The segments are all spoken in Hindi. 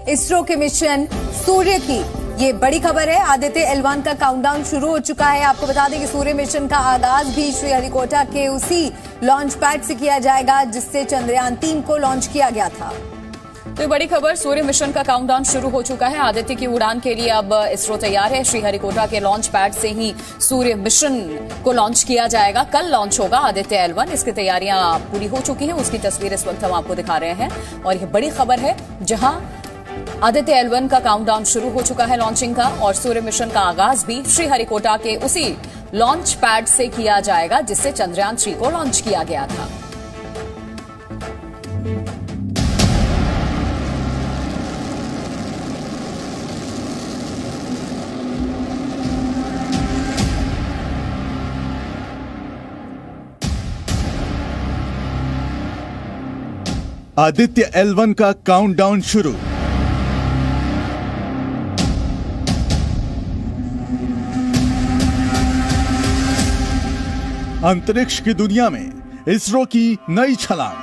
इसरो के मिशन सूर्य की ये बड़ी खबर है। आदित्य L1 का काउंटडाउन शुरू हो चुका है। आपको बता दें कि सूर्य मिशन का आगाज भी श्रीहरिकोटा के उसी लॉन्च पैड से किया जाएगा जिससे चंद्रयान 3 को लॉन्च किया गया था। तो ये बड़ी खबर, सूर्य मिशन का काउंटडाउन शुरू हो चुका है। आदित्य की उड़ान के लिए अब इसरो तैयार है। श्रीहरिकोटा के लॉन्च पैड से ही सूर्य मिशन को लॉन्च किया जाएगा। कल लॉन्च होगा आदित्य L1। इसकी तैयारियां पूरी हो चुकी हैं। उसकी तस्वीर इस वक्त हम आपको दिखा रहे हैं और यह बड़ी खबर है जहां आदित्य L1 का काउंटडाउन शुरू हो चुका है लॉन्चिंग का, और सूर्य मिशन का आगाज भी श्रीहरिकोटा के उसी लॉन्च पैड से किया जाएगा जिससे चंद्रयान 3 को लॉन्च किया गया था। आदित्य L1 का काउंटडाउन शुरू। अंतरिक्ष की दुनिया में इसरो की नई छलांग।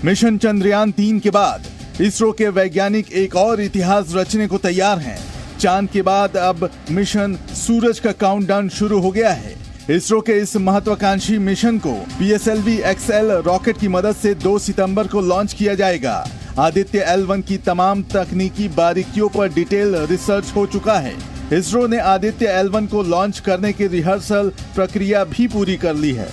मिशन चंद्रयान 3 के बाद इसरो के वैज्ञानिक एक और इतिहास रचने को तैयार हैं। चांद के बाद अब मिशन सूरज का काउंटडाउन शुरू हो गया है। इसरो के इस महत्वाकांक्षी मिशन को PSLV-XL रॉकेट की मदद से 2 सितंबर को लॉन्च किया जाएगा। आदित्य L1 की तमाम तकनीकी बारीकियों पर डिटेल रिसर्च हो चुका है। इसरो ने आदित्य L1 को लॉन्च करने की रिहर्सल प्रक्रिया भी पूरी कर ली है।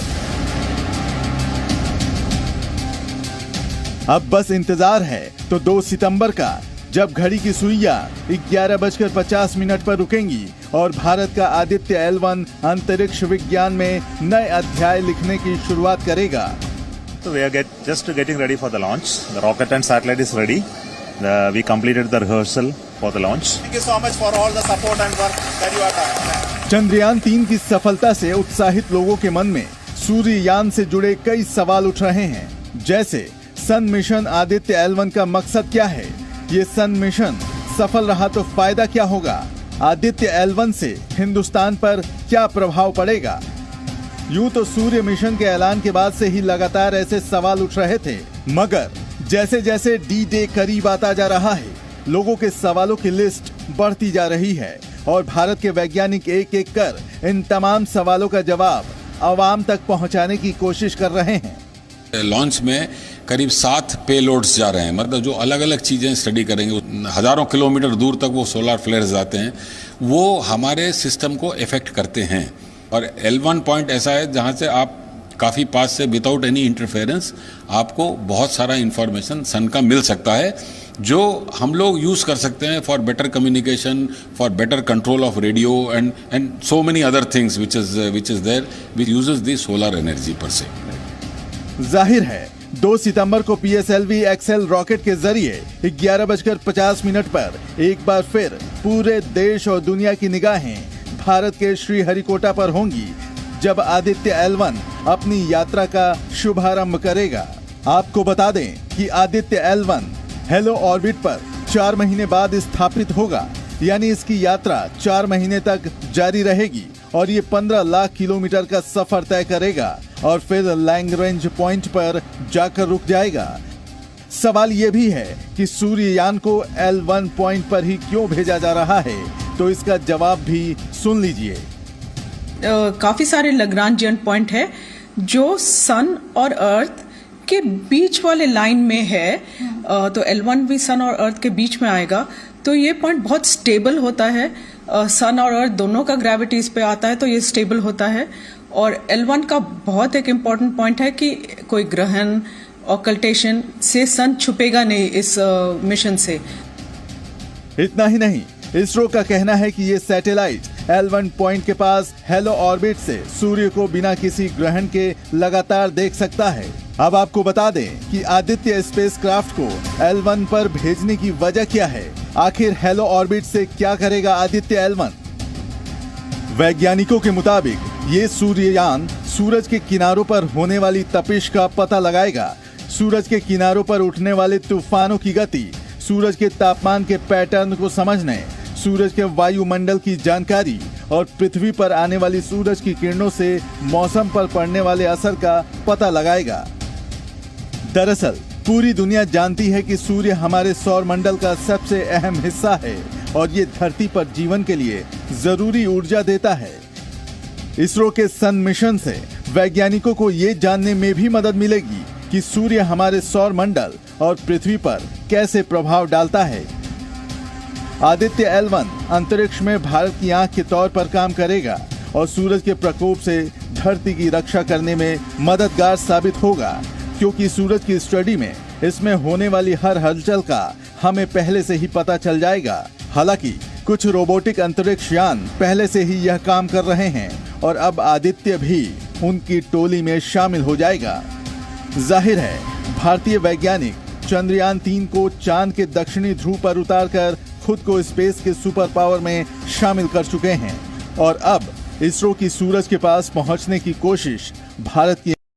अब बस इंतजार है तो 2 सितंबर का, जब घड़ी की सुइयां 11:50 पर रुकेंगी और भारत का आदित्य L1 अंतरिक्ष विज्ञान में नए अध्याय लिखने की शुरुआत करेगा। So we are just getting ready for the launch. The rocket and satellite is ready. We completed the rehearsal for the launch. Thank you so much for all the support and work that you are doing. Chandrayaan 3 की सफलता से उत्साहित लोगों के मन में सूर्ययान से जुड़े कई सवाल उठ रहे हैं, जैसे सन मिशन आदित्य L1 का मकसद क्या है? ये सन मिशन सफल रहा तो फायदा क्या होगा? आदित्य L1 से हिंदुस्तान पर क्या प्रभाव पड़ेगा? यूं तो सूर्य मिशन के ऐलान के बाद से ही लगातार ऐसे सवाल उठ रहे थे, मगर जैसे जैसे D-Day करीब आता जा रहा है, लोगों के सवालों की लिस्ट बढ़ती जा रही है और भारत के वैज्ञानिक एक एक कर इन तमाम सवालों का जवाब आवाम तक पहुंचाने की कोशिश कर रहे हैं। लॉन्च में करीब 7 पेलोड्स जा रहे हैं, मतलब जो अलग अलग चीज़ें स्टडी करेंगे। हजारों किलोमीटर दूर तक वो सोलर फ्लेयर्स जाते हैं, वो हमारे सिस्टम को इफेक्ट करते हैं। और L1 पॉइंट ऐसा है जहाँ से आप काफ़ी पास से विदाउट एनी इंटरफेरेंस आपको बहुत सारा इंफॉर्मेशन सन का मिल सकता है, जो हम लोग यूज़ कर सकते हैं for better communication, for better control of radio and so many other things which is there which uses the solar energy पर से। जाहिर है 2 सितंबर को PSLV-XL रॉकेट के जरिए 11:50 पर एक बार फिर पूरे देश और दुनिया की निगाहें भारत के श्रीहरिकोटा पर होंगी, जब आदित्य L1 अपनी यात्रा का शुभारंभ करेगा। आपको बता दें कि आदित्य L1 हेलो ऑर्बिट पर 4 महीने बाद स्थापित होगा, यानी इसकी यात्रा 4 महीने तक जारी रहेगी और ये 15 लाख किलोमीटर का सफर तय करेगा और फिर लैग्रेंज पॉइंट पर जाकर रुक जाएगा। सवाल ये भी है कि सूर्ययान को L1 पॉइंट पर ही क्यों भेजा जा रहा है, तो इसका जवाब भी सुन लीजिए। काफी सारे लैग्रेंजियन पॉइंट है जो सन और अर्थ के बीच वाले लाइन में है, तो L1 भी सन और अर्थ के बीच में आएगा, तो ये पॉइंट बहुत स्टेबल होता है। सन और अर्थ दोनों का ग्रेविटी इस पे आता है तो ये स्टेबल होता है। और L1 का बहुत एक इम्पॉर्टेंट पॉइंट है कि कोई ग्रहण ऑकल्टेशन से सन छुपेगा नहीं इस मिशन से। इतना ही नहीं, इसरो का कहना है कि ये सैटेलाइट L1 पॉइंट के पास हेलो ऑर्बिट से सूर्य को बिना किसी ग्रहण के लगातार देख सकता है। अब आपको बता दें कि आदित्य स्पेसक्राफ्ट को L1 पर भेजने की वजह क्या है। आखिर हेलो ऑर्बिट से क्या करेगा आदित्य L1? वैज्ञानिकों के मुताबिक ये सूर्ययान सूरज के किनारों पर होने वाली तपिश का पता लगाएगा, सूरज के किनारों पर उठने वाले तूफानों की गति, सूरज के तापमान के पैटर्न को समझने, सूरज के वायुमंडल की जानकारी और पृथ्वी पर आने वाली सूरज की किरणों से मौसम पर पड़ने वाले असर का पता लगाएगा। दरअसल पूरी दुनिया जानती है कि सूर्य हमारे सौर मंडल का सबसे अहम हिस्सा है और ये धरती पर जीवन के लिए जरूरी ऊर्जा देता है। इसरो के सन मिशन से वैज्ञानिकों को ये जानने में भी मदद मिलेगी कि सूर्य हमारे सौर मंडल और पृथ्वी पर कैसे प्रभाव डालता है। आदित्य L1 अंतरिक्ष में भारत की आंख के तौर पर काम करेगा और सूरज के प्रकोप से धरती की रक्षा करने में मददगार साबित होगा, क्योंकि सूरज की स्टडी में इसमें होने वाली हर हलचल का हमें पहले से ही पता चल जाएगा। हालांकि कुछ रोबोटिक अंतरिक्ष यान पहले से ही यह काम कर रहे हैं और अब आदित्य भी उनकी टोली में शामिल हो जाएगा। जाहिर है भारतीय वैज्ञानिक चंद्रयान 3 को चांद के दक्षिणी ध्रुव पर उतारकर खुद को स्पेस के सुपर पावर में शामिल कर चुके हैं और अब इसरो की सूरज के पास पहुंचने की कोशिश भारत की